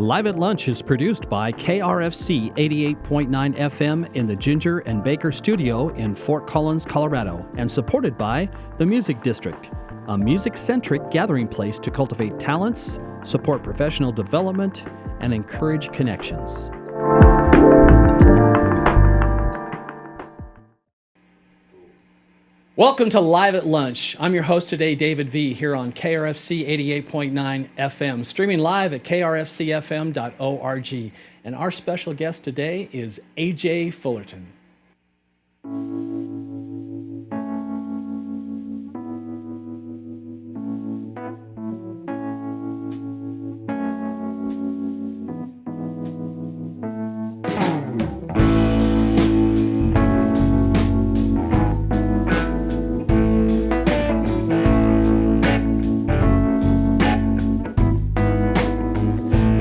Live at Lunch is produced by KRFC 88.9 FM in the Ginger and Baker Studio in Fort Collins, Colorado, and supported by the Music District, a music-centric gathering place to cultivate talents, support professional development, and encourage connections. Welcome to Live at Lunch. I'm your host today, David V., here on KRFC 88.9 FM, streaming live at krfcfm.org. And our special guest today is A.J. Fullerton.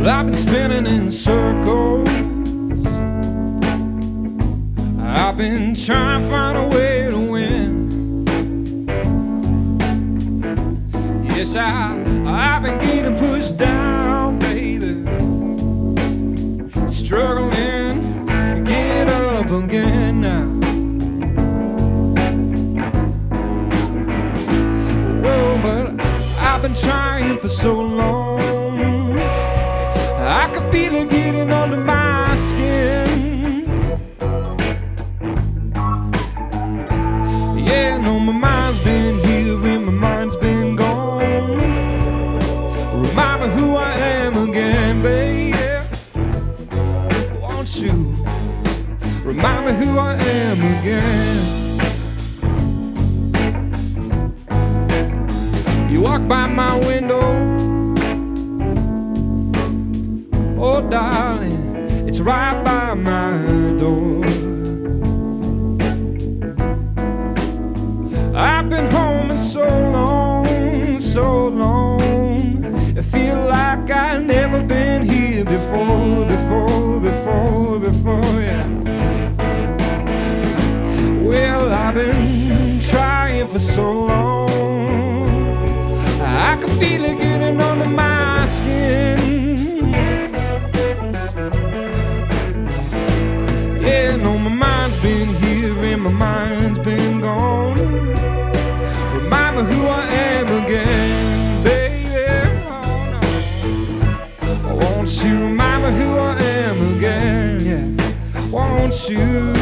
I've been spinning in circles. I've been trying to find a way to win. Yes, I've been getting pushed down, baby. Struggling to get up again now. Well, but I've been trying for so long. I can feel it getting under my skin. Yeah, no, my mind's been here and my mind's been gone. Remind me who I am again, baby. Won't you remind me who I am again? You walk by my window. Oh, darling, it's right by my door. I've been home in so long, so long. I feel like I've never been here before, yeah. Well, I've been trying for so long. I can feel it getting under my skin. Yeah, no, my mind's been here and my mind's been gone. Remind me who I am again, baby. Oh, no. Won't you remind me who I am again? Yeah, won't you?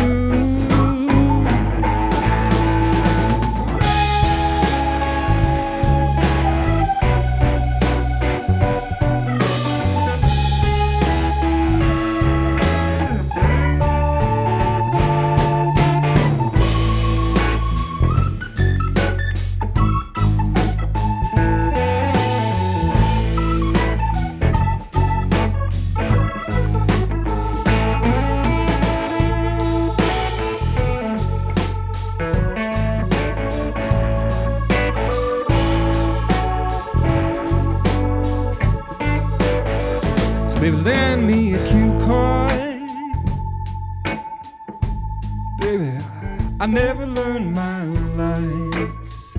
Baby, lend me a cue card. Baby, I never learned my lights.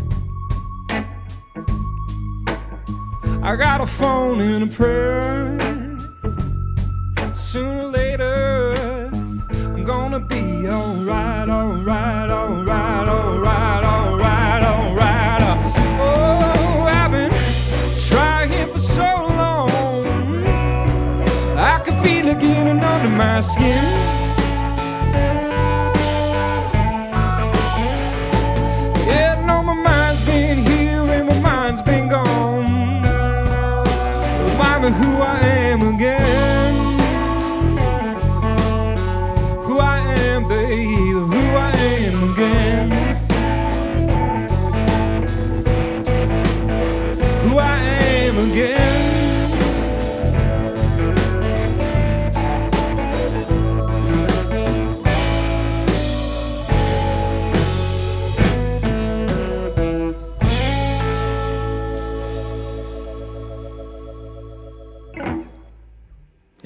I got a phone and a prayer. Sooner or later, I'm gonna be alright, alright, alright, alright, alright, alright. Oh, I've been trying for so long. I can feel it getting under my skin. Yeah, no, my mind's been here and my mind's been gone. Remind me who I am again. Who I am, baby, who I am again. Who I am again.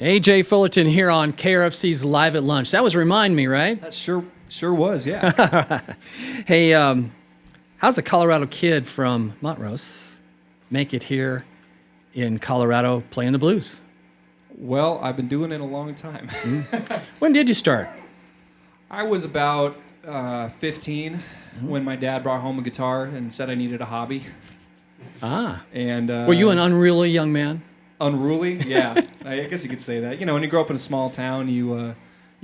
A.J. Fullerton here on KRFC's Live at Lunch. That was Remind Me, right? That sure was, yeah. Hey, how's a Colorado kid from Montrose make it here in Colorado playing the blues? Well, I've been doing it a long time. When did you start? I was about 15 when my dad brought home a guitar and said I needed a hobby. And were you an unruly young man? Unruly? Yeah, I guess you could say that. You know, when you grow up in a small town, you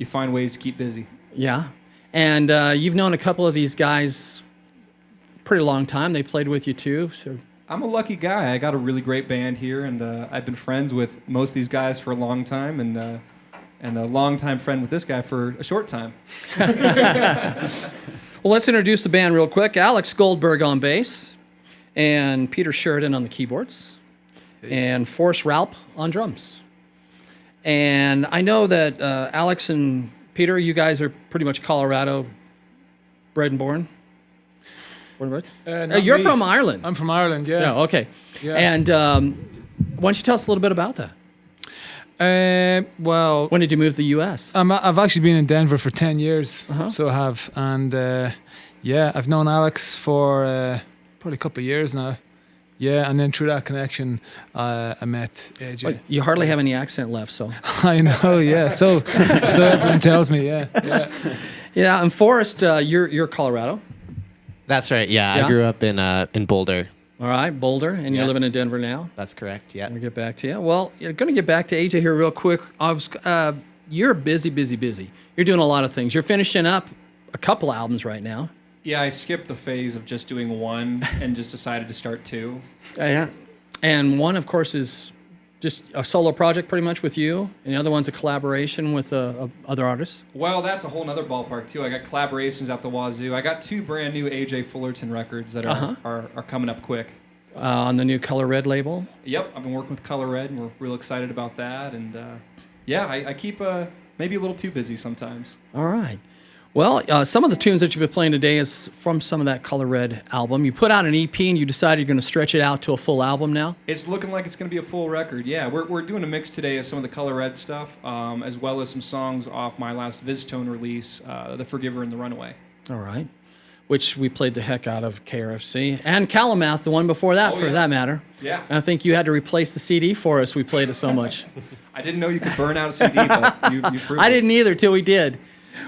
find ways to keep busy. Yeah. And you've known a couple of these guys pretty long time. They played with you too. So I'm a lucky guy. I got a really great band here, and I've been friends with most of these guys for a long time, and a long-time friend with this guy for a short time. Well, let's introduce the band real quick. Alex Goldberg on bass, and Peter Sheridan on the keyboards, and Forrest Raup on drums. And I know that Alex and Peter, you guys are pretty much Colorado bred and born. You're from Ireland. I'm from Ireland, yeah. Yeah, okay. Yeah. And why don't you tell us a little bit about that? Well, When did you move to the U.S.? I've actually been in Denver for 10 years, so I have. And I've known Alex for probably a couple of years now. Yeah, and then through that connection, I met AJ. Well, you hardly have any accent left, so. I know, yeah. So everyone tells me, yeah. Yeah, and Forrest, you're Colorado. That's right. Yeah, Yeah? I grew up in Boulder. All right, Boulder, and you're Yeah. living in Denver now. That's correct. Yeah. I'm gonna get back to you. Well, you're gonna get back to AJ here real quick. You're busy. You're doing a lot of things. You're finishing up a couple albums right now. Yeah, I skipped the phase of just doing one and just decided to start two. Yeah, and one, of course, is just a solo project pretty much with you, and the other one's a collaboration with other artists. Well, that's a whole nother ballpark, too. I got collaborations out the wazoo. I got 2 brand new AJ Fullerton records that are coming up quick. On the new Color Red label. Yep, I've been working with Color Red, and we're real excited about that. And I keep maybe a little too busy sometimes. All right. Well, some of the tunes that you've been playing today is from some of that Color Red album. You put out an EP and you decided you're going to stretch it out to a full album now? It's looking like it's going to be a full record, yeah. We're doing a mix today of some of the Color Red stuff, as well as some songs off my last Visitone release, The Forgiver and The Runaway. All right. Which we played the heck out of KRFC. And Calumath, the one before that, for that matter. Yeah. And I think you had to replace the CD for us. We played it so much. I didn't know you could burn out a CD, but you proved I it. didn't either till we did.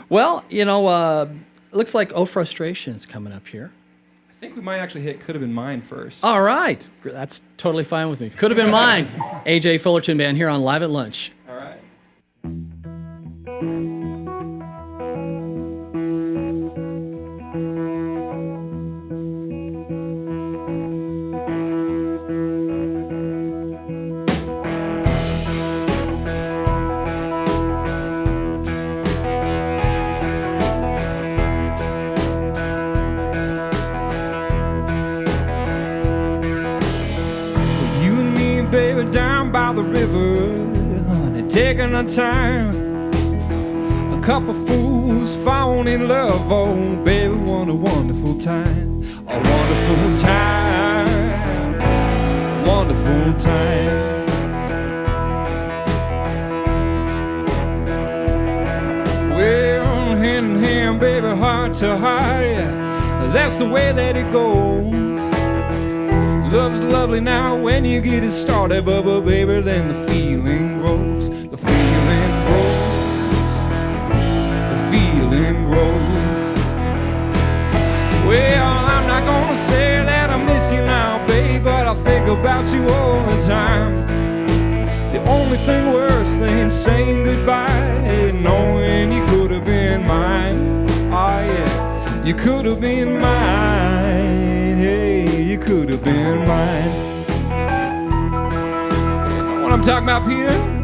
Well, it looks like Oh Frustration's coming up here. I think we might actually hit Could Have Been Mine first. All right. That's totally fine with me. Could have been mine. AJ Fullerton Band here on Live at Lunch. All right. Baby, down by the river, honey, taking our time. A couple fools falling in love, oh baby, what a wonderful time. A wonderful time, wonderful time. Well, hand in hand, baby, heart to heart, yeah, that's the way that it goes. Love's lovely now when you get it started, but baby, then the feeling grows. The feeling grows. The feeling grows. Well, I'm not gonna say that I miss you now, babe, but I think about you all the time. The only thing worse than saying goodbye, knowing you could have been mine. Oh yeah, you could have been mine. Hey, you could have been mine. You know what I'm talking about, Peter?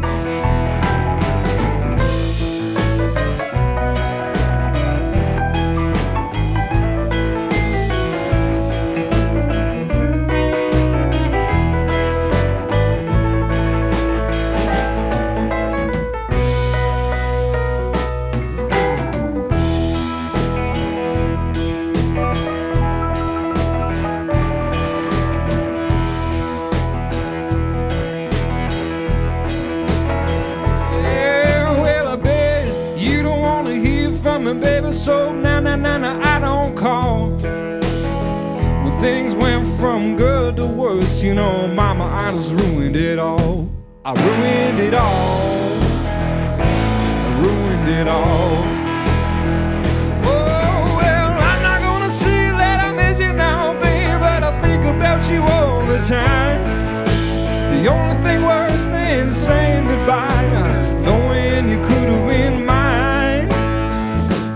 Baby, so now I don't call. When things went from good to worse, you know, mama, I just ruined it all. I ruined it all. I ruined it all. Oh, well, I'm not gonna say that I miss you now, babe, but I think about you all the time. The only thing worse than saying goodbye, knowing you could have been mine.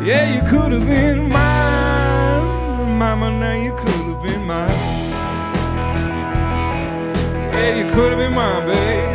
Yeah, you could have been mine. Mama, now you could have been mine. Yeah, you could have been mine, babe.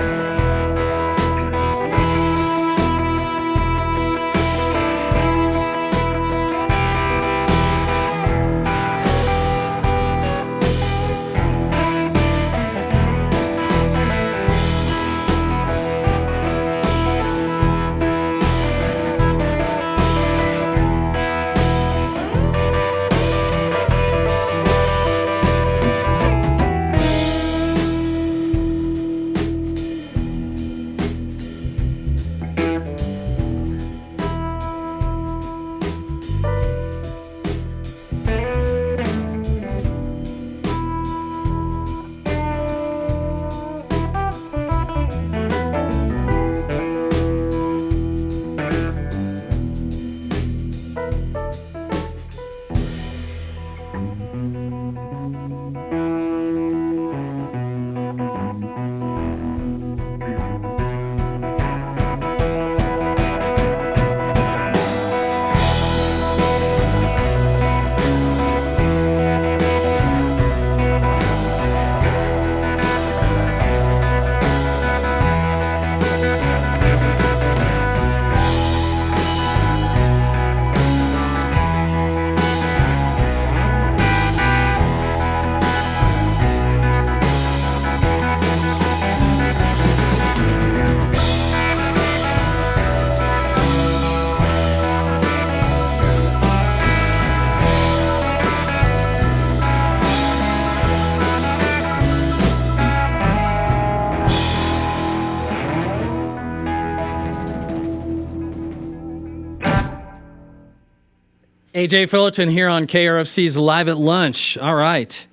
AJ Fullerton here on KRFC's Live at Lunch. All right.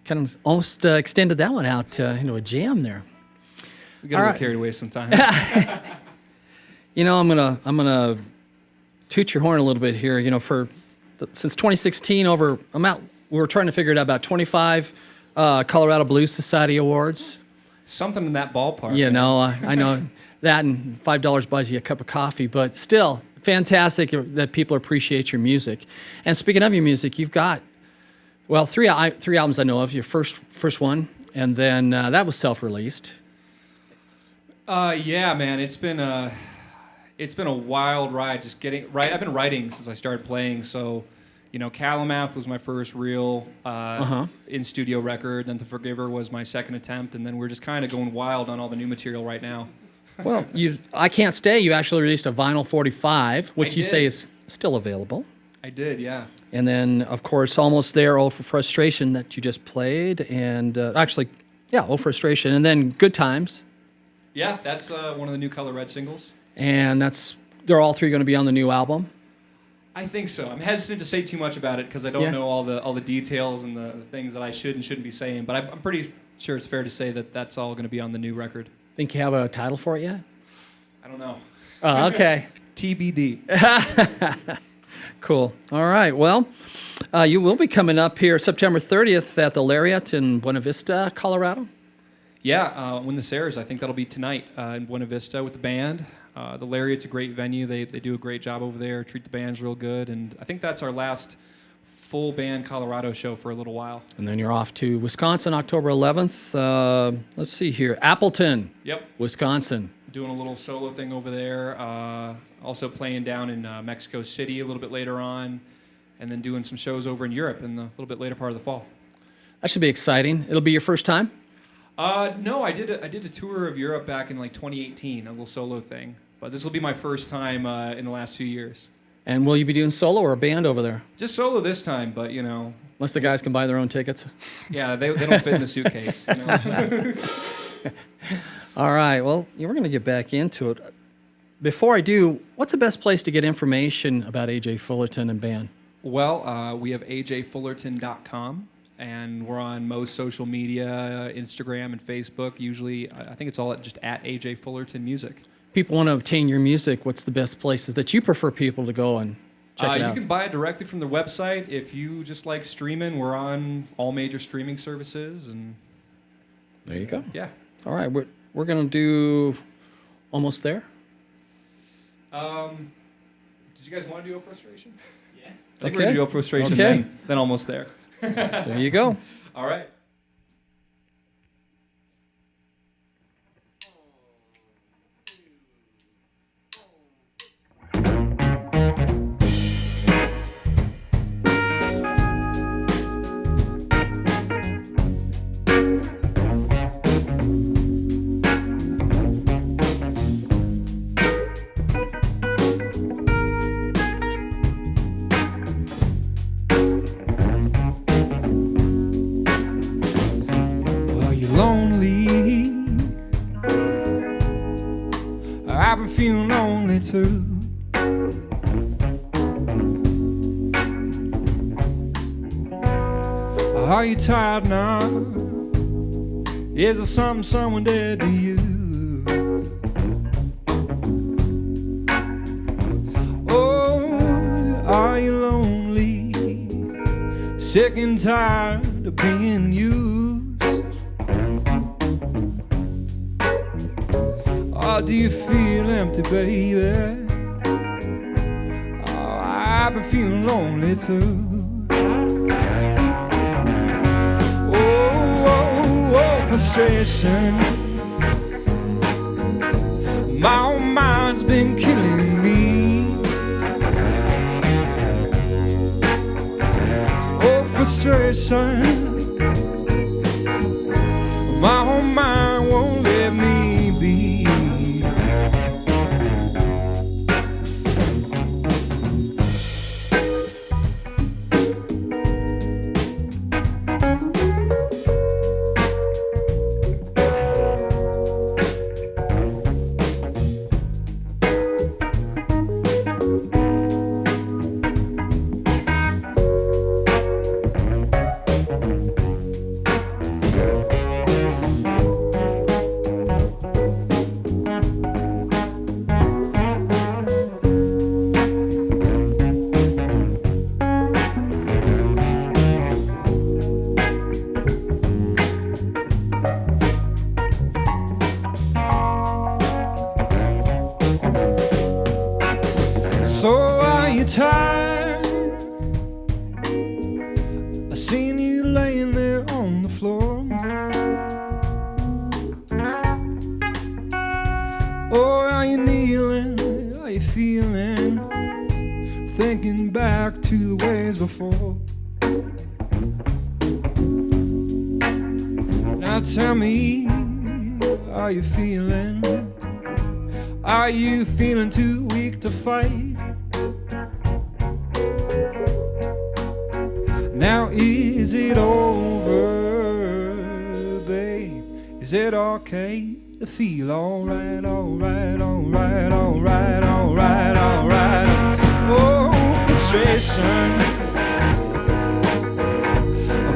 Kind of almost extended that one out into a jam there. We get a little carried away sometimes. You know, I'm gonna toot your horn a little bit here. You know, since 2016, we were trying to figure it out, about 25 Colorado Blues Society awards. Something in that ballpark. You know, I know that, and $5 buys you a cup of coffee, but still fantastic that people appreciate your music. And speaking of your music, you've got, well, three albums I know of. Your first one, and then that was self-released. Yeah, man, it's been a wild ride. Just getting right. I've been writing since I started playing. So, you know, Calumath was my first real in-studio record. Then The Forgiver was my second attempt, and then we're just kind of going wild on all the new material right now. Well, I Can't Stay, you actually released a vinyl 45, which you say is still available. I did, yeah. And then, of course, Almost There, Oh for Frustration that you just played, and Oh Frustration, and then Good Times. Yeah, that's one of the new Color Red singles. And they're all three going to be on the new album? I think so. I'm hesitant to say too much about it because I don't know all the details and the things that I should and shouldn't be saying, but I'm pretty sure it's fair to say that that's all going to be on the new record. Think you have a title for it yet? I don't know. Oh, okay. TBD. Cool. All right. Well, you will be coming up here September 30th at the Lariat in Buena Vista, Colorado. Yeah, Win the Sayers. I think that'll be tonight in Buena Vista with the band. The Lariat's a great venue. They do a great job over there, treat the bands real good, and I think that's our last full band Colorado show for a little while. And then you're off to Wisconsin, October 11th. Let's see here. Appleton. Yep. Wisconsin. Doing a little solo thing over there. Also playing down in Mexico City a little bit later on. And then doing some shows over in Europe in the little bit later part of the fall. That should be exciting. It'll be your first time? No, I did a tour of Europe back in like 2018, a little solo thing. But this will be my first time in the last few years. And will you be doing solo or a band over there? Just solo this time, but you know. Unless the guys can buy their own tickets. Yeah, they don't fit in the suitcase. You know? All right, well, we're going to get back into it. Before I do, what's the best place to get information about AJ Fullerton and band? Well, we have ajfullerton.com, and we're on most social media, Instagram and Facebook. Usually, I think it's all just at AJ Fullerton Music. People want to obtain your music. What's the best places that you prefer people to go and check it out? You can buy it directly from their website. If you just like streaming, we're on all major streaming services. And there you go. Yeah. All right, we're going to do Almost There. Did you guys want to do a frustration? Yeah. I think Okay. we're going to do a frustration, Okay. then Almost There. There you go. All right. I've been feeling lonely too. Are you tired now? Is there someone dead to you? Oh, are you lonely? Sick and tired of being used? Or do you feel empty, baby? Oh, I've been feeling lonely too. Frustration. My own mind's been killing me. Oh, frustration. My own mind won't let me be. So are you tired? I seen you laying there on the floor. Or are you kneeling? Are you feeling? Thinking back to the ways before. Now tell me, are you feeling? Are you feeling too weak to fight? Now is it over, babe? Is it okay to feel alright, alright, alright, alright, alright, alright? Oh, frustration.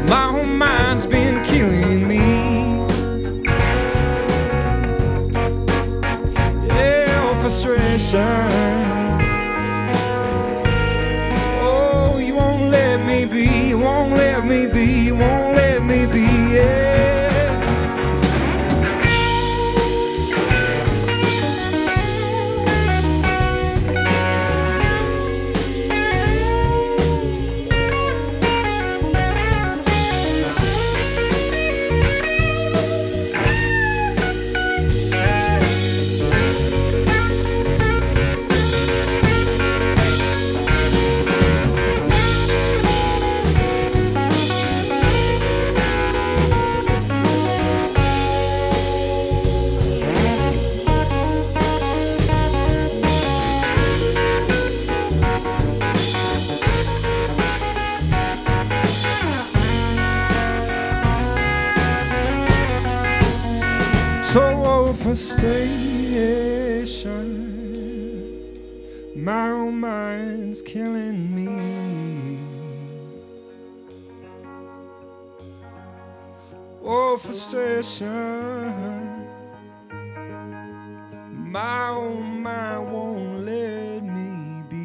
My own mind's been killing me. Yeah, frustration. You won't let me be, you won't let me be, yeah. So frustration, my own mind's killing me. frustration. My own mind won't let me be.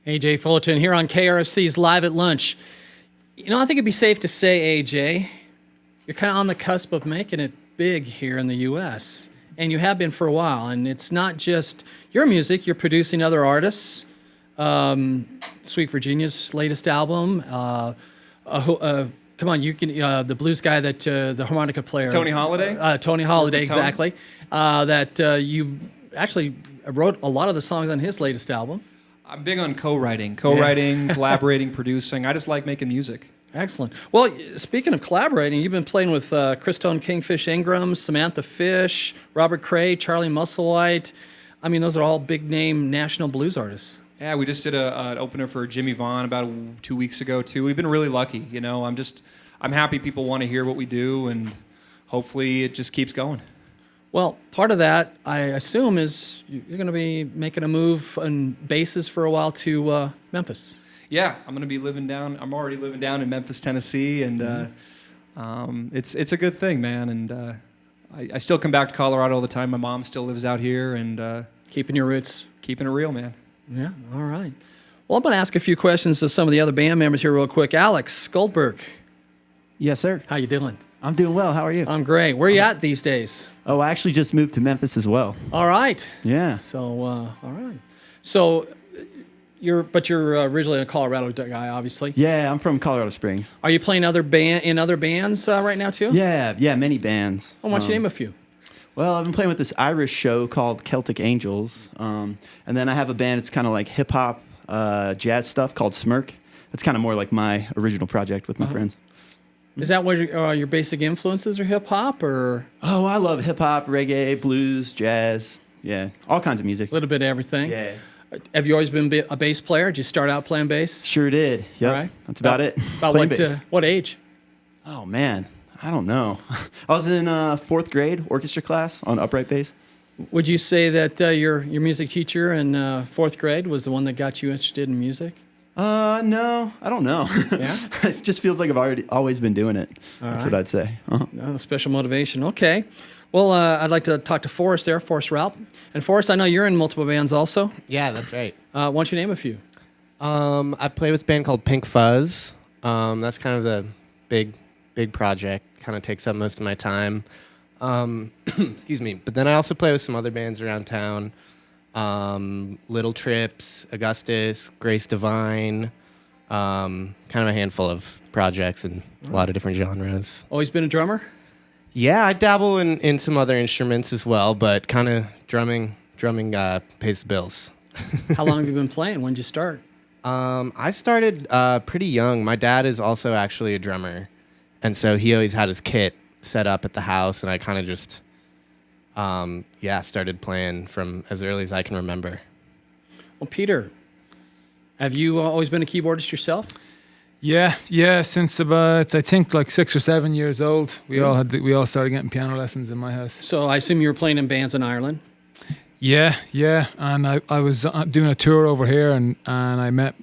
AJ Fullerton here on KRFC's Live at Lunch. You know, I think it'd be safe to say, AJ, you're kind of on the cusp of making it big here in the U.S., and you have been for a while. And it's not just your music; you're producing other artists. Sweet Virginia's latest album. Come on, you can the blues guy that the harmonica player Tony Holiday. Tony Holiday, Tony? exactly. That you actually wrote a lot of the songs on his latest album. I'm big on co-writing, collaborating, producing. I just like making music. Excellent. Well, speaking of collaborating, you've been playing with Christone Kingfish Ingram, Samantha Fish, Robert Cray, Charlie Musselwhite. I mean, those are all big-name national blues artists. Yeah, we just did an opener for Jimmy Vaughn about 2 weeks ago, too. We've been really lucky, you know. I'm happy people want to hear what we do, and hopefully it just keeps going. Well, part of that, I assume, is you're going to be making a move on bases for a while to Memphis. Yeah, I'm already living down in Memphis, Tennessee, and it's a good thing, man. And I still come back to Colorado all the time. My mom still lives out here, and Keeping your roots. keeping it real, man. Yeah, all right. Well, I'm going to ask a few questions to some of the other band members here real quick. Alex Goldberg, Yes, sir. how you doing? I'm doing well. How are you? I'm great. Where you at these days? Oh, I actually just moved to Memphis as well. All right. Yeah. So, all right. So, you're originally a Colorado guy, obviously. Yeah, I'm from Colorado Springs. Are you playing in other bands right now too? Yeah, many bands. Why don't you name a few? Well, I've been playing with this Irish show called Celtic Angels, and then I have a band. It's kind of like hip hop, jazz stuff called Smirk. It's kind of more like my original project with my friends. Is that what your basic influences are? Hip hop or Oh, I love hip hop, reggae, blues, jazz. Yeah, all kinds of music. a little bit of everything? Yeah, Have you always been a bass player? Did you start out playing bass? sure did. Yep, All right. that's about it. About Playing what? bass. What age? Oh man, I don't know. I was in fourth grade orchestra class on upright bass. Would you say that your music teacher in fourth grade was the one that got you interested in music? No, I don't know. Yeah? It just feels like I've always been doing it. That's what I'd say. Uh-huh. No, special motivation. Okay. Well, I'd like to talk to Forrest there, Forrest Ralph. And Forrest, I know you're in multiple bands also. Yeah, that's right. Why don't you name a few? I play with a band called Pink Fuzz. That's kind of the big project. Kind of takes up most of my time. Excuse me. But then I also play with some other bands around town. Little Trips, Augustus, Grace Divine. Kind of a handful of projects and a lot of different genres. Always been a drummer? Yeah, I dabble in some other instruments as well, but kind of drumming pays the bills. How long have you been playing? When did you start? I started pretty young. My dad is also actually a drummer, and so he always had his kit set up at the house, and I kind of just, started playing from as early as I can remember. Well, Peter, have you always been a keyboardist yourself? Yeah. Since about I think like 6 or 7 years old, we all started getting piano lessons in my house. So I assume you were playing in bands in Ireland. Yeah, and I was doing a tour over here, and I met.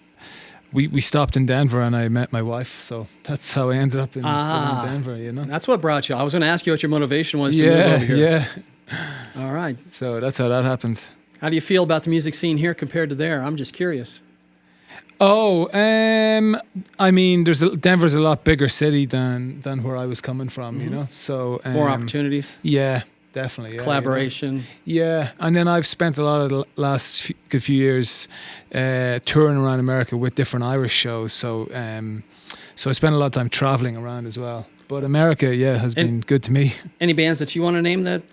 We stopped in Denver, and I met my wife. So that's how I ended up in Denver. You know. That's what brought you. I was going to ask you what your motivation was to move over here. Yeah. All right. So that's how that happened. How do you feel about the music scene here compared to there? I'm just curious. Oh, I mean, Denver's a lot bigger city than where I was coming from, you know. So More opportunities, Yeah, definitely. Yeah, collaboration. You know. Yeah, and then I've spent a lot of the last good few years touring around America with different Irish shows. So I spent a lot of time traveling around as well. But America, has been good to me. Any bands that you want to name that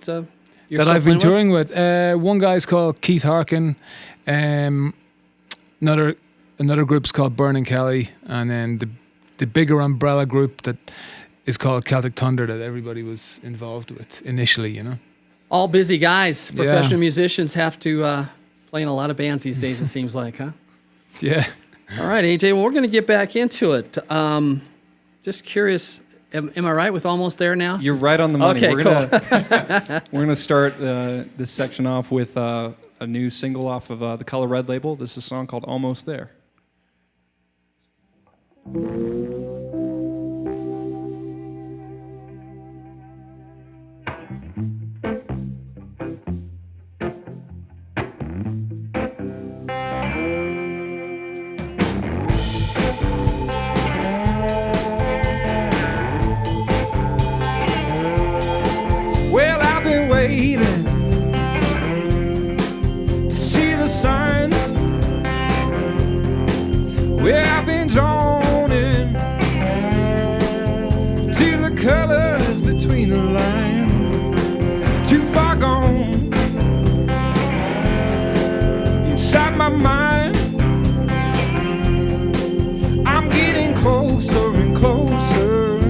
you're That still I've been playing touring with. One guy's called Keith Harkin. Another group's called Burning Kelly, and then the bigger umbrella group that is called Celtic Thunder that everybody was involved with initially, you know. All busy guys. Yeah. Professional musicians have to play in a lot of bands these days, it seems like, huh? Yeah. All right, AJ, well, we're going to get back into it. Just curious, Am I right with almost there now? You're right on the money. Okay, We're gonna start this section off with a new single off of the Color Red label. This is a song called Almost There. Well, I've been waiting to see the signs. Well, I've been drawn in to the colors between the lines. Too far gone inside my mind. I'm getting closer and closer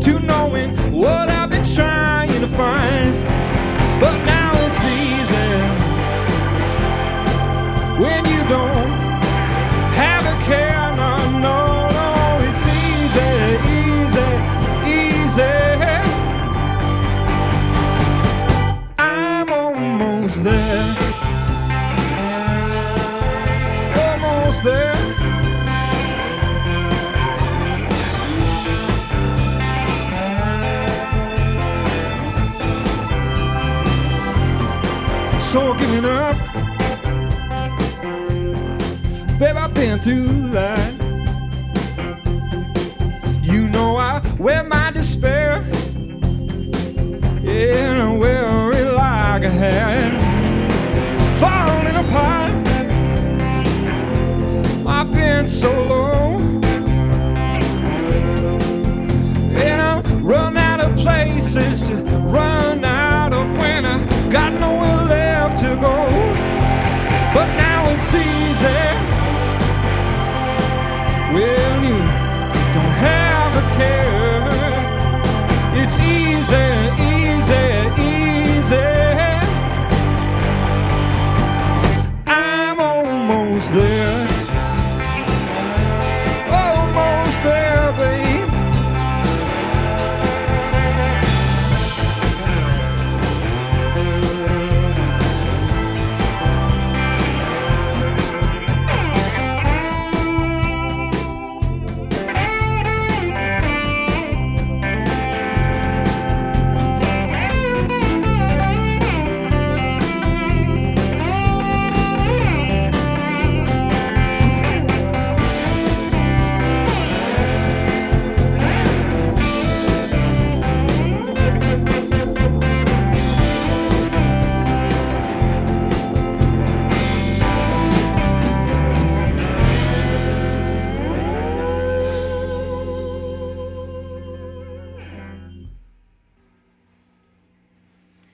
to knowing what I've been trying to find. But now it's easy when you don't have a care. No, no, no, it's easy, easy, easy. I'm almost there, almost there. So giving up, babe, I've been through that. You know I wear my despair, yeah, and I wear it like a hat. Falling apart, I've been so low, and I run out of places to run out of when I got nowhere left to go. But now it's easy when you don't have a care. It's easy, easy, easy. I'm almost there, almost there, babe.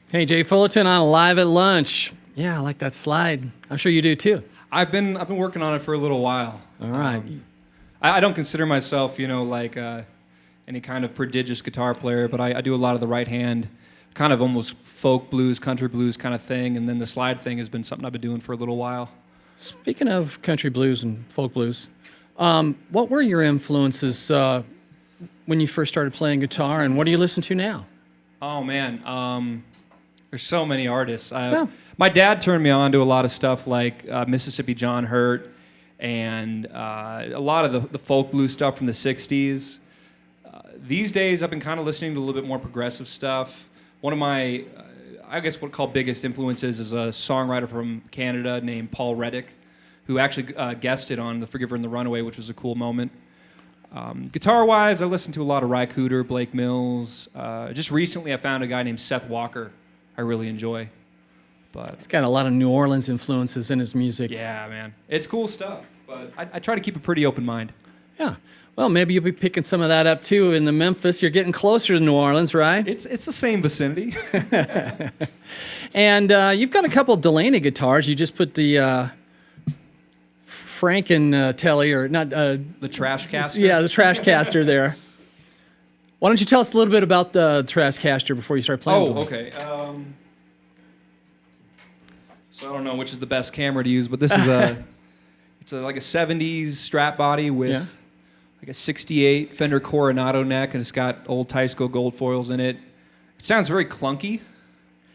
Hey, Jay Fullerton on Live at Lunch. Yeah, I like that slide. I'm sure you do too. I've been working on it for a little while. All right. I don't consider myself, like any kind of prodigious guitar player, but I do a lot of the right hand, kind of almost folk blues, country blues kind of thing, and then the slide thing has been something I've been doing for a little while. Speaking of country blues and folk blues, what were your influences when you first started playing guitar, and what do you listen to now? Oh man, there's so many artists. My dad turned me on to a lot of stuff like Mississippi John Hurt and a lot of the folk blues stuff from the 60s. These days, I've been kind of listening to a little bit more progressive stuff. One of my, I guess what I'd call biggest influences is a songwriter from Canada named Paul Reddick, who actually guested on The Forgiver and the Runaway, which was a cool moment. Guitar-wise, I listen to a lot of Ry Cooder, Blake Mills. Just recently, I found a guy named Seth Walker I really enjoy. But he's got a lot of New Orleans influences in his music. Yeah, man. It's cool stuff, but I try to keep a pretty open mind. Yeah. Well, maybe you'll be picking some of that up, too, in the Memphis. You're getting closer to New Orleans, right? It's the same vicinity. And you've got a couple Delano guitars. You just put the Franken-Telly, or not... the Trash Caster? Yeah, the Trash Caster there. Why don't you tell us a little bit about the Trash Caster before you start playing? Oh, okay. So I don't know which is the best camera to use, but this is like a 70s strap body with like a 68 Fender Coronado neck, and it's got old Teisco gold foils in it. It sounds very clunky.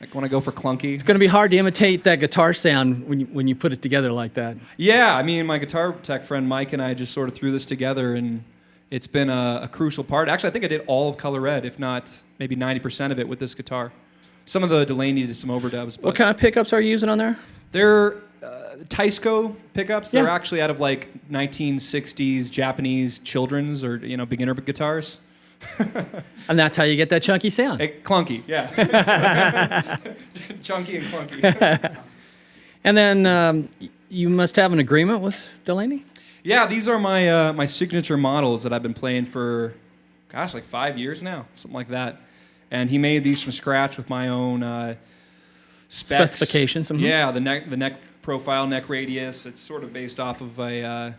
Like when I go for clunky. It's going to be hard to imitate that guitar sound when you put it together like that. Yeah, I mean, my guitar tech friend Mike and I just sort of threw this together, and it's been a crucial part. Actually, I think I did all of Color Red, if not maybe 90% of it with this guitar. Some of the Delano did some overdubs. But What kind of pickups are you using on there? they're Teisco pickups. Yeah. They're actually out of like 1960s Japanese children's or beginner guitars. And that's how you get that chunky sound. Clunky, yeah. Chunky and clunky. And then you must have an agreement with Delano? Yeah, these are my my signature models that I've been playing for, gosh, like 5 years now, something like that. And he made these from scratch with my own specs. Specifications. Mhm. Yeah, the neck profile, neck radius. It's sort of based off of a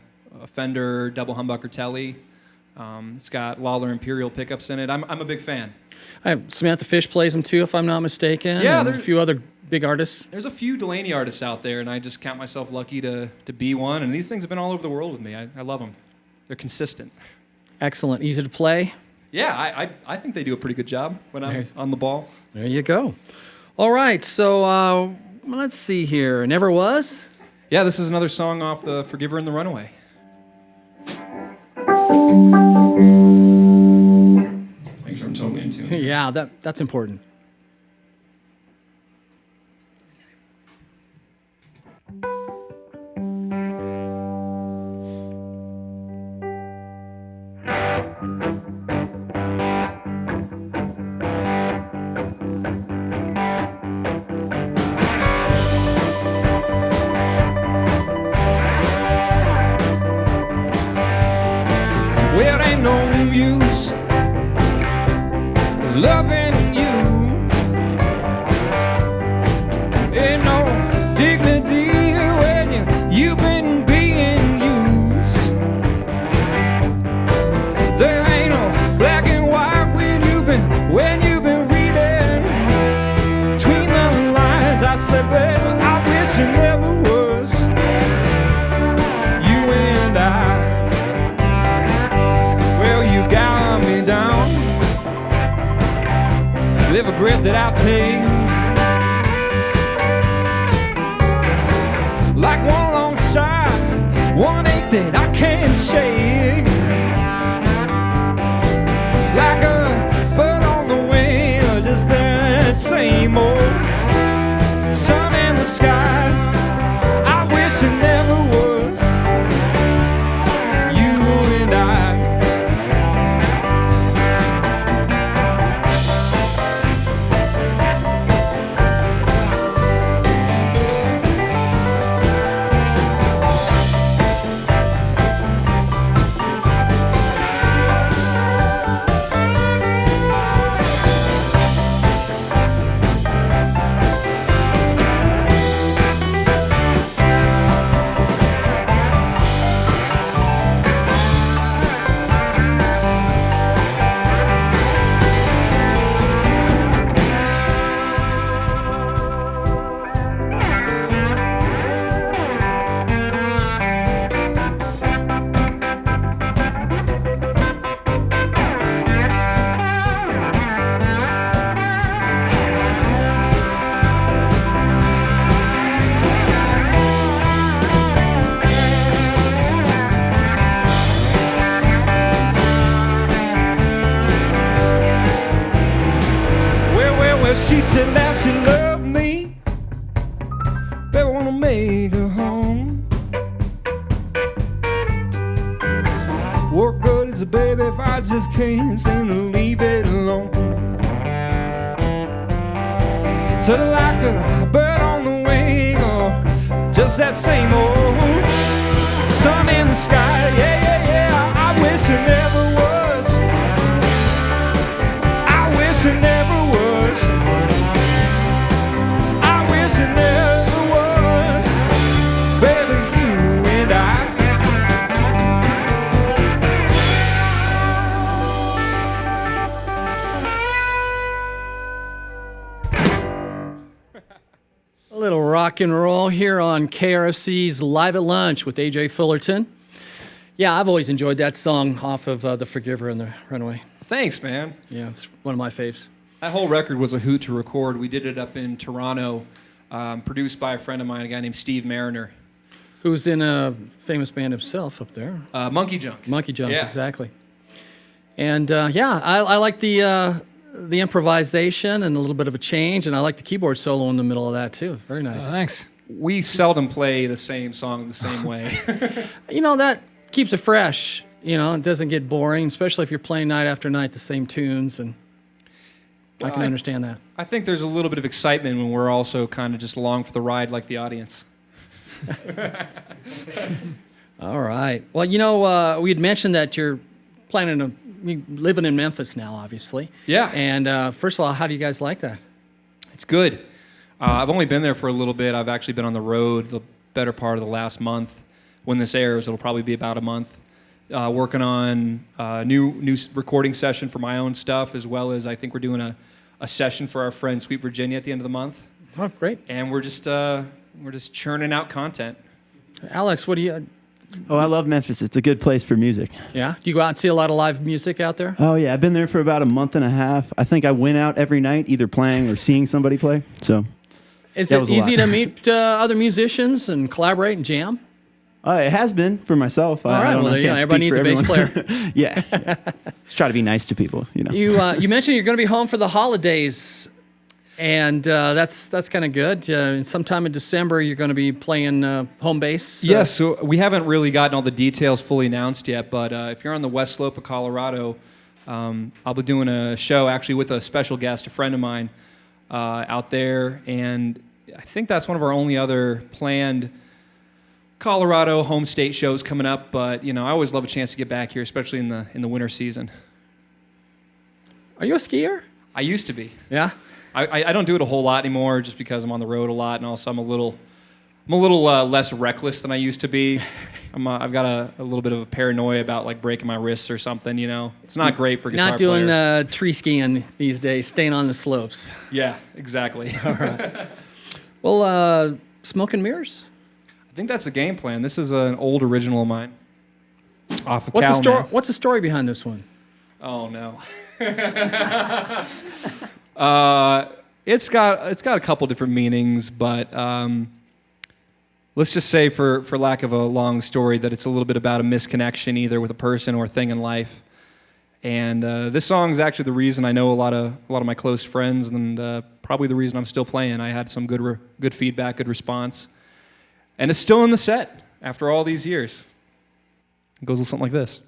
Fender double humbucker telly. It's got Lawler Imperial pickups in it. I'm a big fan. Samantha Fish plays them too, if I'm not mistaken. Yeah, and a there's- few other big artists. There's a few Delano artists out there, and I just count myself lucky to be one. And these things have been all over the world with me. I love them. They're consistent. Excellent. Easy to play. Yeah, I think they do a pretty good job when I'm on the ball. There you go. All right, so let's see here. Never Was? Yeah, this is another song off the Forgiver and the Runaway. Make sure I'm totally in tune. Yeah, that's important. Well, ain't no use loving you. Ain't no dignity when you've been being used. There ain't no black and white when you've been reading between the lines. I said, baby, I wish it never was you and I. Got me down with every breath that I take, like one long sigh, one ache that I can't shake, like a bird on the wing, or just that same old sun in the sky. I wish it never was you and I. She said that she loved me, baby, I wanna make her home. What good is it, baby, if I just can't seem to leave it alone? Sort of like a bird on the wing, or just that same old sun in the sky. Yeah, yeah, yeah, I wish it never was. I wish it never was. It never was, baby, you and I. A little rock and roll here on KRFC's Live at Lunch with AJ Fullerton. Yeah, I've always enjoyed that song off of The Forgiver and The Runaway. Thanks, man. Yeah, it's one of my faves. That whole record was a hoot to record. We did it up in Toronto, produced by a friend of mine, a guy named Steve Mariner. Who's in a famous band himself up there. Monkey Junk. Monkey Junk, Yeah. exactly. And I like the improvisation and a little bit of a change, and I like the keyboard solo in the middle of that too. Very nice. Oh, thanks. We seldom play the same song the same way. That keeps it fresh. It doesn't get boring, especially if you're playing night after night the same tunes, and I can understand that. I think there's a little bit of excitement when we're also kind of just along for the ride like the audience. All right. Well, we had mentioned that you're living in Memphis now, obviously. Yeah. And first of all, how do you guys like that? It's good. I've only been there for a little bit. I've actually been on the road the better part of the last month. When this airs, it'll probably be about a month. Working on a new recording session for my own stuff, as well as I think we're doing a session for our friend Sweet Virginia at the end of the month. Oh, great. And we're just churning out content. Alex, what do you... Oh, I love Memphis. It's a good place for music. Yeah? Do you go out and see a lot of live music out there? Oh, yeah. I've been there for about a month and a half. I think I went out every night, either playing or seeing somebody play. So, Is that it was a easy lot. to meet other musicians and collaborate and jam? it has been for myself. All right. I don't Well, know, I can't everybody needs speak a for bass everyone. player. Yeah. Just try to be nice to people, You mentioned you're going to be home for the holidays, and that's kind of good. Sometime in December, you're going to be playing home bass. Yes, so we haven't really gotten all the details fully announced yet, but if you're on the west slope of Colorado, I'll be doing a show actually with a special guest, a friend of mine, out there, and I think that's one of our only other planned Colorado home state shows coming up. But I always love a chance to get back here, especially in the winter season. Are you a skier? I used to be. Yeah. I don't do it a whole lot anymore, just because I'm on the road a lot, and also I'm a little less reckless than I used to be. I've got a little bit of a paranoia about like breaking my wrists or something. It's not great for guitar Not doing player. tree skiing these days, staying on the slopes. Yeah, exactly. All right. Well, Smoke and Mirrors? I think that's the game plan. This is an old original of mine. Off of What's Cal-Math. the story behind this one? Oh no. It's got a couple different meanings, but let's just say, for lack of a long story, that it's a little bit about a misconnection, either with a person or a thing in life. And this song is actually the reason I know a lot of my close friends, and probably the reason I'm still playing. I had some good feedback, good response, and it's still in the set after all these years. It goes something like this.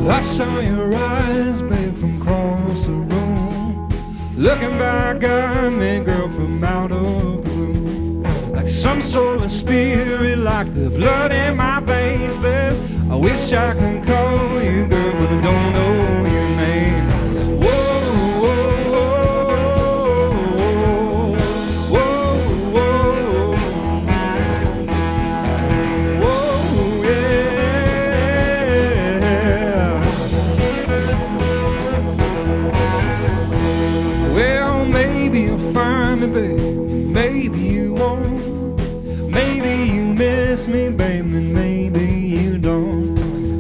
I saw your eyes, babe, from across the room, looking back at me, girl, from out of the room. Like some sort of spirit, like the blood in my veins, babe. I wish I could call you, girl, but I don't know your name. Whoa, whoa, whoa, whoa, whoa, whoa, yeah. Well, maybe you'll find me, babe, maybe you won't. Maybe you miss me, babe, and maybe you don't.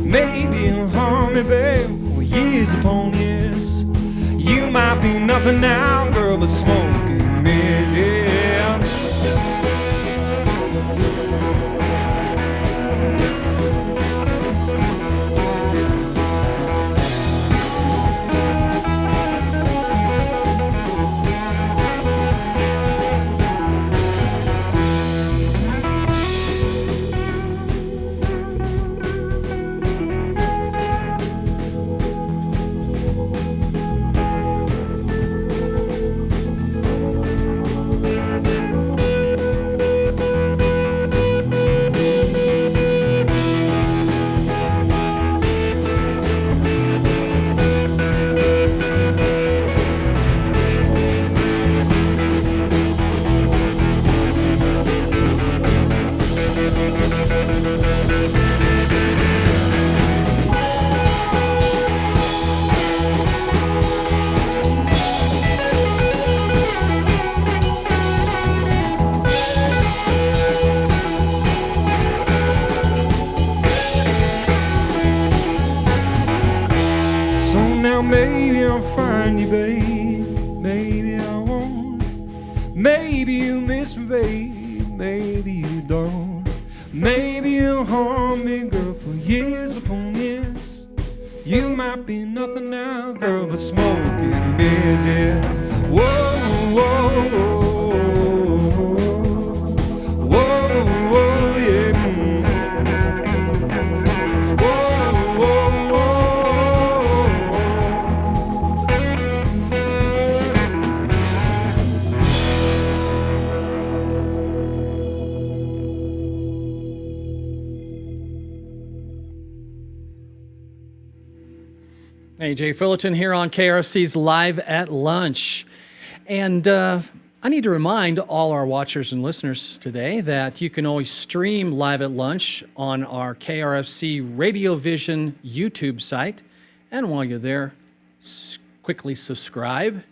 Maybe you'll harm me, babe, for years upon years. You might be nothing now, girl, but smoking mirrors, yeah. Maybe I'll find you, babe. Maybe I won't. Maybe you miss me, babe. Maybe you don't. Maybe you'll harm me, girl, for years upon years. You might be nothing now, girl, but smoking mirrors, yeah. Whoa, whoa, whoa, whoa, whoa, yeah. Hey, Jay Fullerton here on KRFC's Live at Lunch. And I need to remind all our watchers and listeners today that you can always stream Live at Lunch on our KRFC RadioVision YouTube site. And while you're there, quickly subscribe.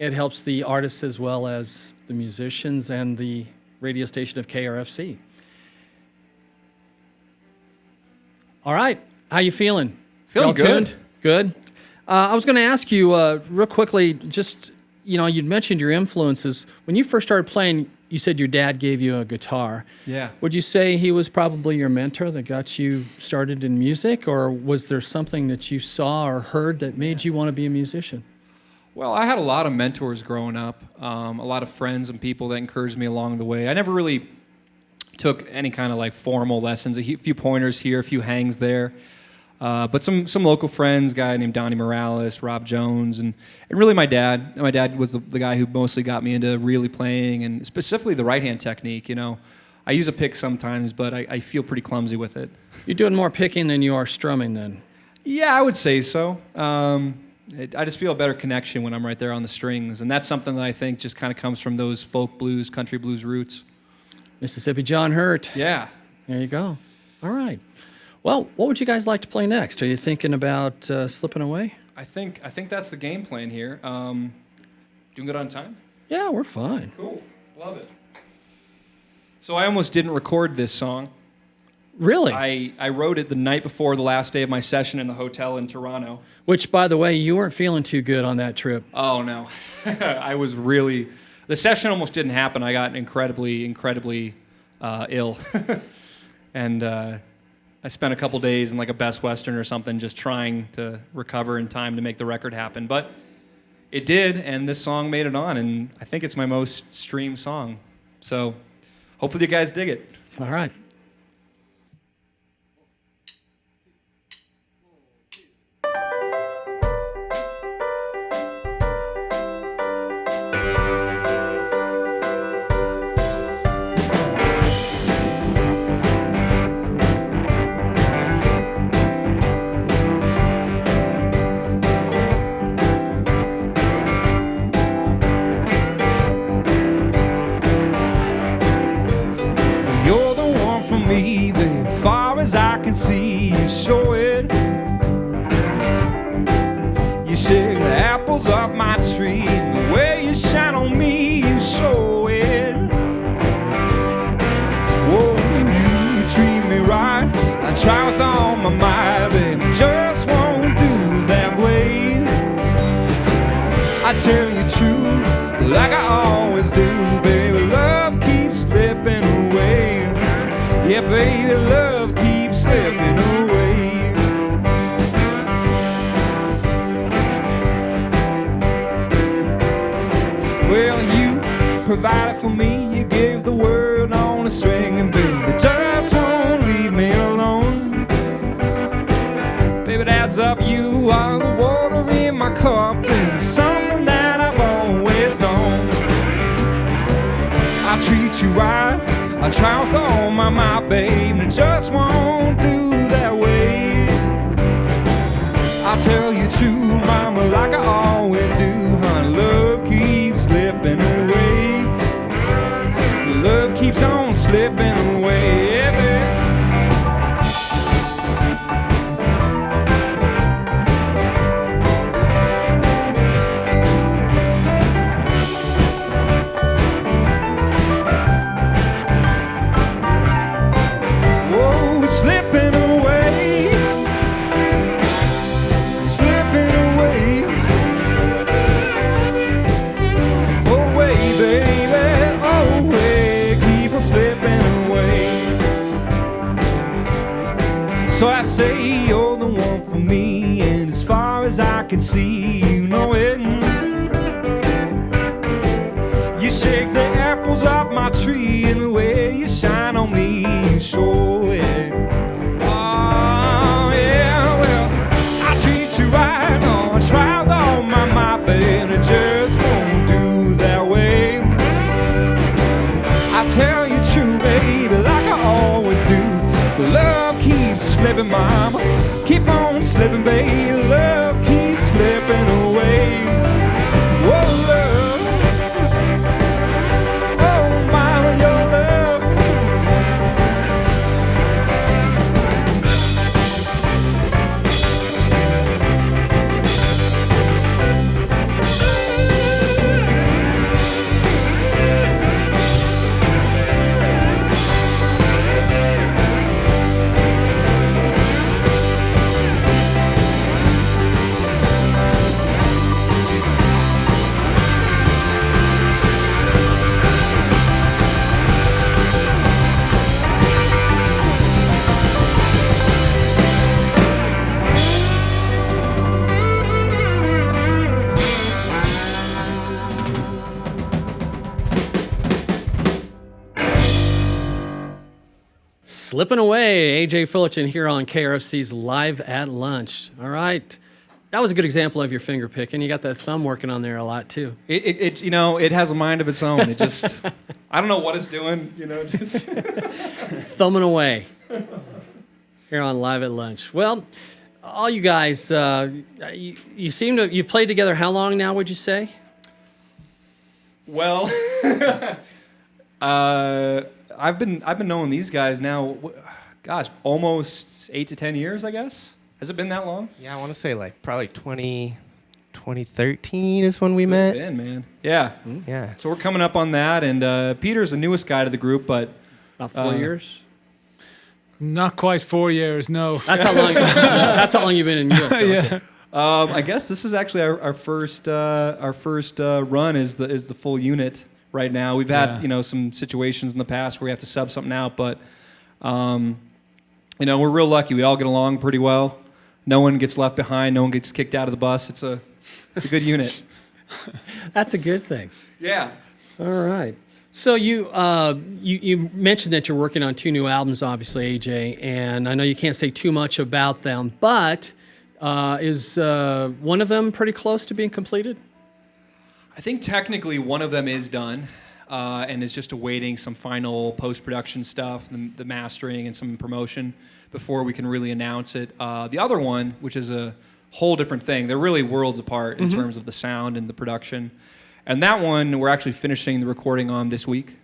It helps the artists as well as the musicians and the radio station of KRFC. All right, how you feeling? Feeling Y'all good. Tuned? Good. I was going to ask you real quickly, just, you know, you'd mentioned your influences. When you first started playing, you said your dad gave you a guitar. Yeah. Would you say he was probably your mentor that got you started in music, or was there something that you saw or heard that made you want to be a musician? Well, I had a lot of mentors growing up, a lot of friends and people that encouraged me along the way. I never really took any kind of like formal lessons, a few pointers here, a few hangs there. But some local friends, a guy named Donnie Morales, Rob Jones, and really my dad. My dad was the guy who mostly got me into really playing, and specifically the right-hand technique. You know, I use a pick sometimes, but I feel pretty clumsy with it. You're doing more picking than you are strumming then? Yeah, I would say so. I just feel a better connection when I'm right there on the strings, and that's something that I think just kind of comes from those folk blues, country blues roots. Mississippi John Hurt. Yeah. There you go. All right. Well, what would you guys like to play next? Are you thinking about slipping away? I think that's the game plan here. Doing good on time? Yeah, we're fine. Cool. Love it. So I almost didn't record this song. Really? I wrote it the night before the last day of my session in the hotel in Toronto. Which, by the way, you weren't feeling too good on that trip. Oh, no. I was really... The session almost didn't happen. I got incredibly ill. And I spent a couple days in like a Best Western or something just trying to recover in time to make the record happen. But it did, and this song made it on, and I think it's my most streamed song. So hopefully you guys dig it. All right. See you show it. You shake the apples off my tree. The way you shine on me, you show it. Whoa, you treat me right. I try with all my might, but it just won't do that way. provided for me. You gave the world on a string, and baby, just won't leave me alone. Baby, it adds up. You are the water in my cup, and it's something that I've always known. I treat you right, I try with all my might, babe, and it just won't do that way. I tell you true, mama, like I always do, honey, love keeps slipping away. Love keeps on slipping away, yeah, babe. So I say you're the one for me, and as far as I can see, you know it. You shake the apples off my tree, and the way you shine on me, you show it. Oh yeah, well, I treat you right, no, I try with all my might, babe, and it just won't do that way. I tell you true, baby, like I always do. Love keeps slipping, mama. Keep on slipping, baby. Love keeps slipping away. Oh, love. Oh, mama, your love. Slipping away, AJ Fullerton here on KRFC's Live at Lunch. All right. That was a good example of your finger picking. You got that thumb working on there a lot, too. It you know, it has a mind of its own. It just, I don't know what it's doing, you know, just. Thumbing away here on Live at Lunch. Well, all you guys, you seem to, you played together how long now, would you say? Well, I've been knowing these guys now, gosh, almost 8 to 10 years, I guess. Has it been that long? Yeah, I want to say like probably 2013 is when we met. It's been, man. Yeah. Mm-hmm. Yeah. So we're coming up on that, and Peter's the newest guy to the group, but About 4 years? Not quite 4 years, no. That's how long. That's how long you've been in US. Yeah. Okay. I guess this is actually our first run is the full unit right now. We've had some situations in the past where we have to sub something out, but we're real lucky. We all get along pretty well. No one gets left behind. No one gets kicked out of the bus. It's a good unit. That's a good thing. Yeah. All right. So you mentioned that you're working on 2 new albums, obviously, AJ, and I know you can't say too much about them, but is one of them pretty close to being completed? I think technically one of them is done and is just awaiting some final post-production stuff, the mastering and some promotion before we can really announce it. The other one, which is a whole different thing, they're really worlds apart in terms of the sound and the production. And that one, we're actually finishing the recording on this week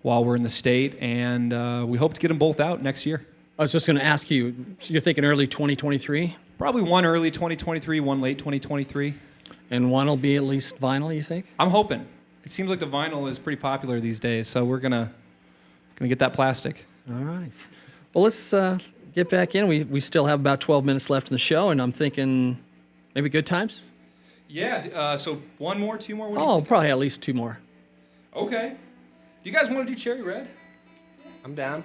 while we're in the state, and we hope to get them both out next year. I was just going to ask you, so you're thinking early 2023? Probably one early 2023, one late 2023. And one will be at least vinyl, you think? I'm hoping. It seems like the vinyl is pretty popular these days, so we're gonna get that plastic. All right. Well, let's get back in. We still have about 12 minutes left in the show, and I'm thinking maybe good times? Yeah, so 1 more, 2 more? Probably at least 2 more. Okay. Do you guys want to do Cherry Red? I'm down.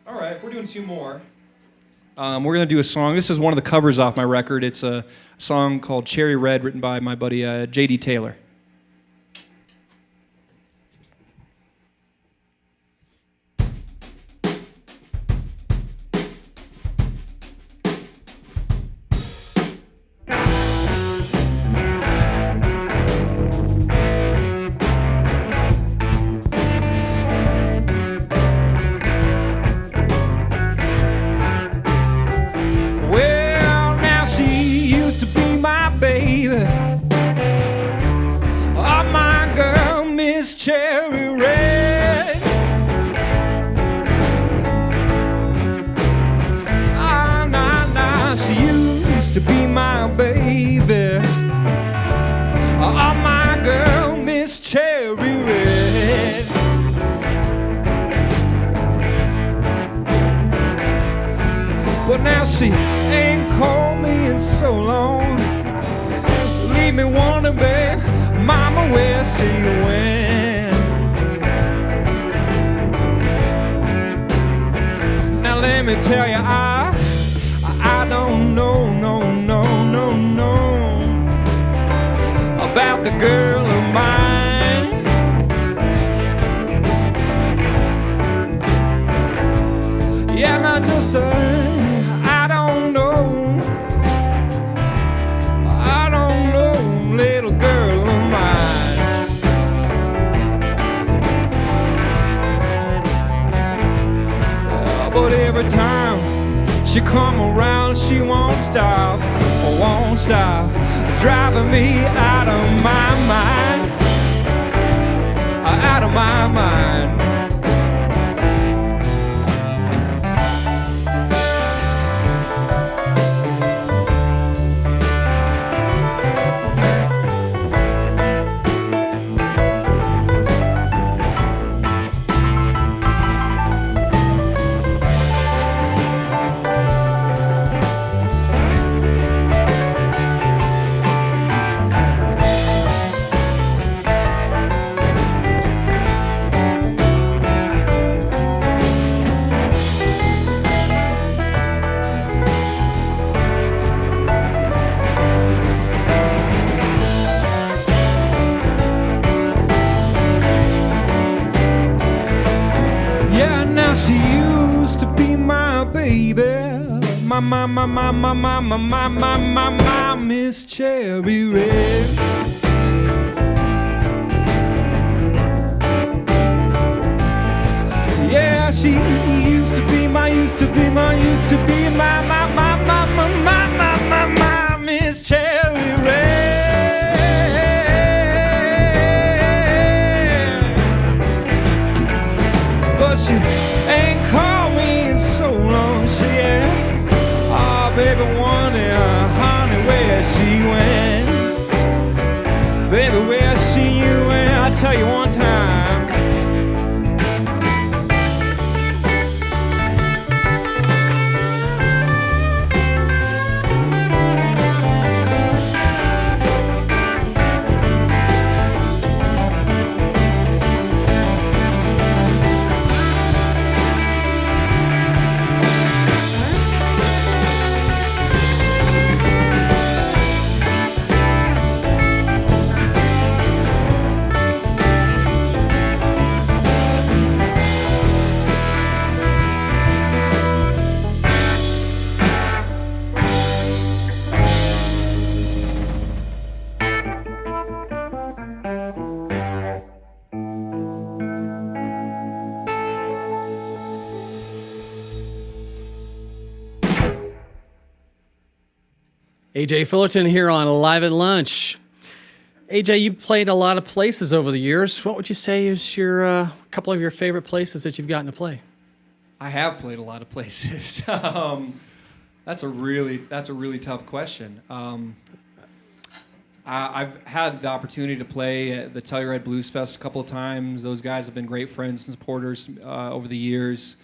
All right, if we're doing 2 more. We're going to do a song. This is one of the covers off my record. It's a song called Cherry Red, written by my buddy J.D. Taylor. But now she ain't called me in so long. Leave me wondering, babe, mama, where she went. Now let me tell you, I don't know, no, about the girl of mine. Yeah, not just I don't know, little girl of mine. But every time she come around, she won't stop, driving me out of my mind, out of my mind. She used to be my baby, my Miss Cherry Red. Yeah, she used to be my Miss Cherry Red. But she ain't called me in so long, oh, baby, honey, where she went? Baby, where she went? I'll tell you one time. AJ Fullerton here on Live at Lunch. AJ, you played a lot of places over the years. What would you say is your couple of your favorite places that you've gotten to play? I have played a lot of places. That's a really tough question. I've had the opportunity to play at the Telluride Blues Fest a couple of times. Those guys have been great friends and supporters over the years.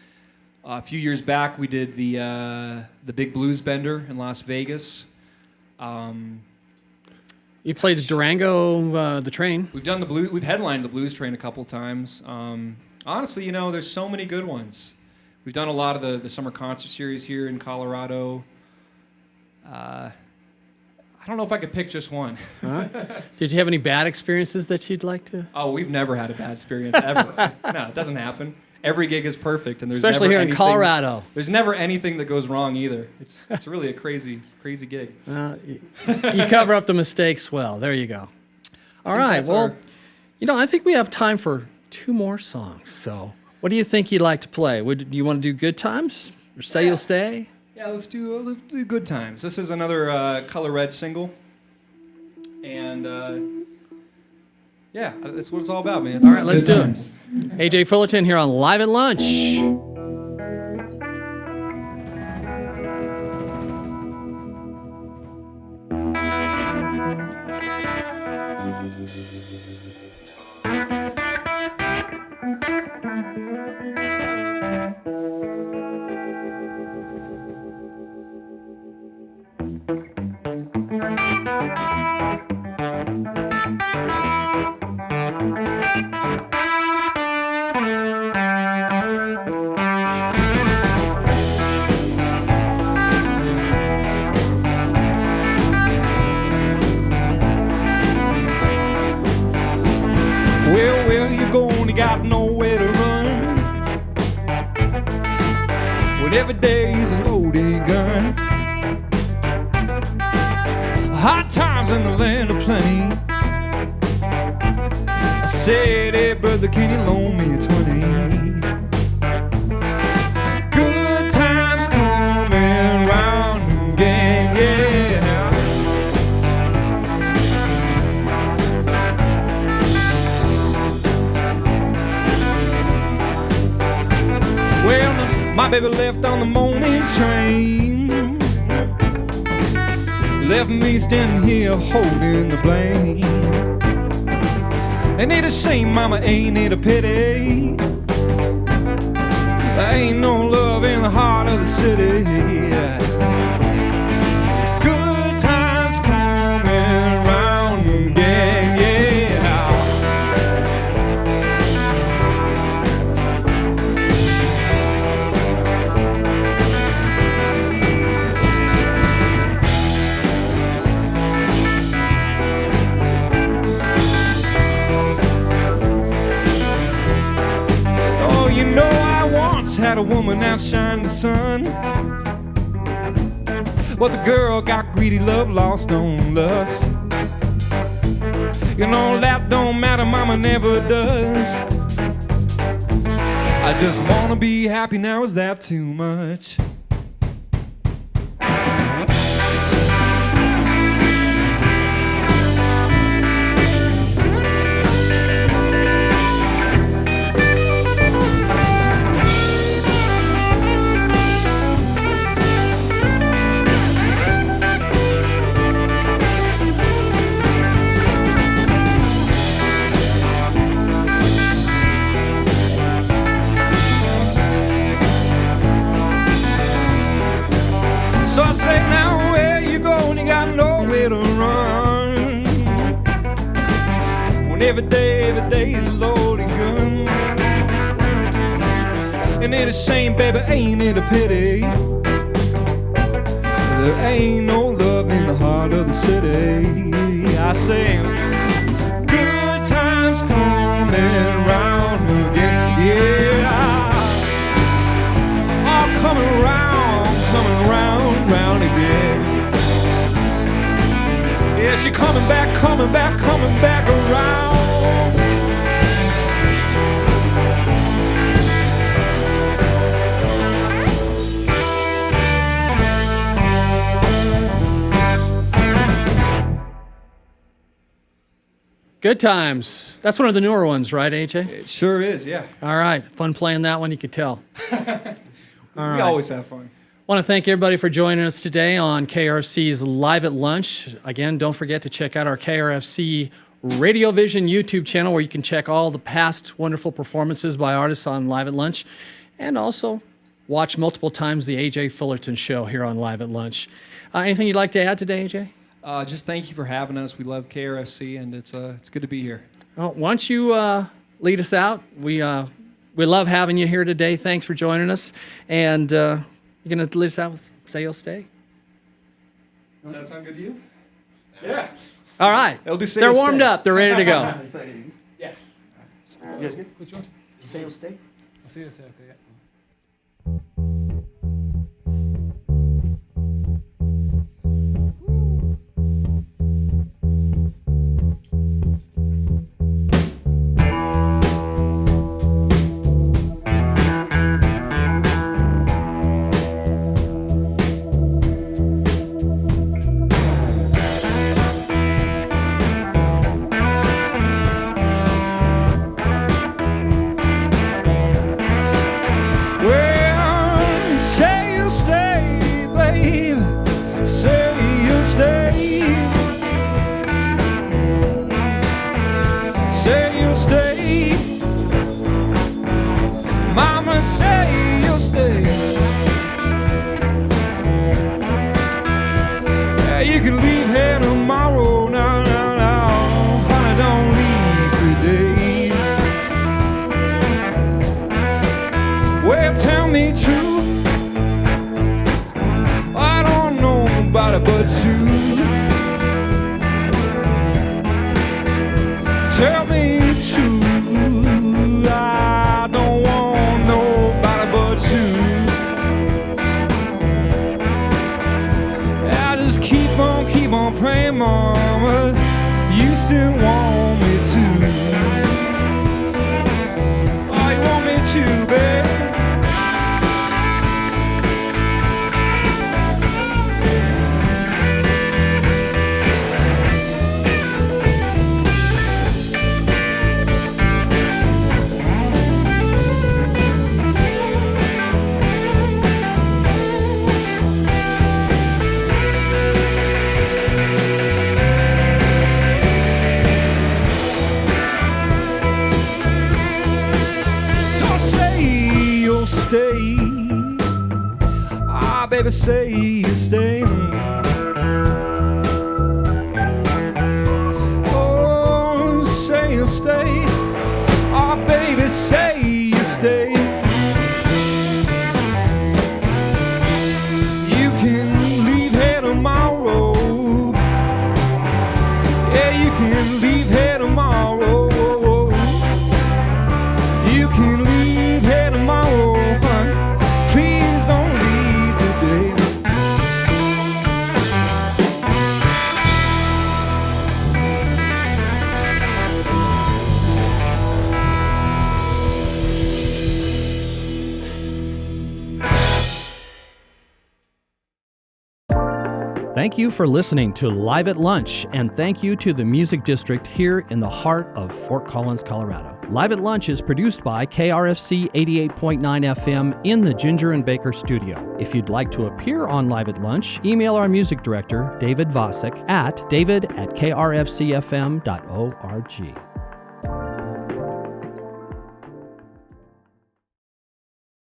A few years back, we did the Big Blues Bender in Las Vegas. You played Durango, the Train. We've headlined the Blues Train a couple of times. Honestly, there's so many good ones. We've done a lot of the summer concert series here in Colorado. I don't know if I could pick just one. Did you have any bad experiences that you'd like to? Oh, we've never had a bad experience ever. No, it doesn't happen. Every gig is perfect, and there's especially never here in Colorado. There's never anything that goes wrong either. It's really a crazy gig. You cover up the mistakes well. There you go. All right. Well, I think we have time for two more songs. So, what do you think you'd like to play? Do you want to do Good Times or Say You'll Stay? Yeah, let's do Good Times. This is another Color Red single, and yeah, that's what it's all about, man. All right, let's do it. AJ Fullerton here on Live at Lunch. Well, you're going, you got nowhere to run. When every day's a loaded gun. Hard times in the land of plenty. I said, hey brother, can you loan me a 20? Good times coming round again, yeah. Well, my baby left on the morning train. Left me standing here holding the blame. Ain't it a shame, mama, ain't it a pity? There ain't no love in the heart of the city. Good times coming round again, yeah. You know I once had a woman outshine the sun. But the girl got greedy, love lost on lust. You know that don't matter, mama never does. I just wanna be happy now, is that too much? So I say now, where you going? You got nowhere to run. When every day is a loading gun. And it a shame, baby, ain't it a pity? There ain't no love in the heart of the city. I say, good times coming round again, yeah. All coming round again. Yeah, she coming back around. Good times. That's one of the newer ones, right, AJ? It sure is, yeah. All right. Fun playing that one, you could tell. All right. We always have fun. Want to thank everybody for joining us today on KRFC's Live at Lunch. Again, don't forget to check out our KRFC RadioVision YouTube channel where you can check all the past wonderful performances by artists on Live at Lunch, and also watch multiple times the AJ Fullerton show here on Live at Lunch. Anything you'd like to add today, AJ? Just thank you for having us. We love KRFC, and it's good to be here. Well, why don't you lead us out? We love having you here today. Thanks for joining us. And you're going to lead us out with Say You'll Stay? Does that sound good to you? Yeah. All right. It'll be Say They're You'll warmed Stay. up. They're ready to go. Yeah. You guys good? Which one? Say you'll stay? I'll see you okay, yeah. Well, say you'll stay, babe. Say you'll stay. Say you'll stay. Mama, say you'll stay. Yeah, you can leave here tomorrow. No, no, no. Honey, don't leave today. tell me true. I don't know nobody but you. Tell me true. I don't want nobody but you. I just keep on praying, mama. You still want me to. Oh, you want me to, babe. Stay, ah, baby, say you stay. Oh, say you stay, ah, baby, say you stay. You can leave here tomorrow. Yeah, you can leave here tomorrow. You can leave here tomorrow. Please don't leave today. Thank you for listening to Live at Lunch, and thank you to the Music District here in the heart of Fort Collins, Colorado. Live at Lunch is produced by KRFC 88.9 FM in the Ginger and Baker studio. If you'd like to appear on Live at Lunch, email our music director, David Vacek, at david@krfcfm.org.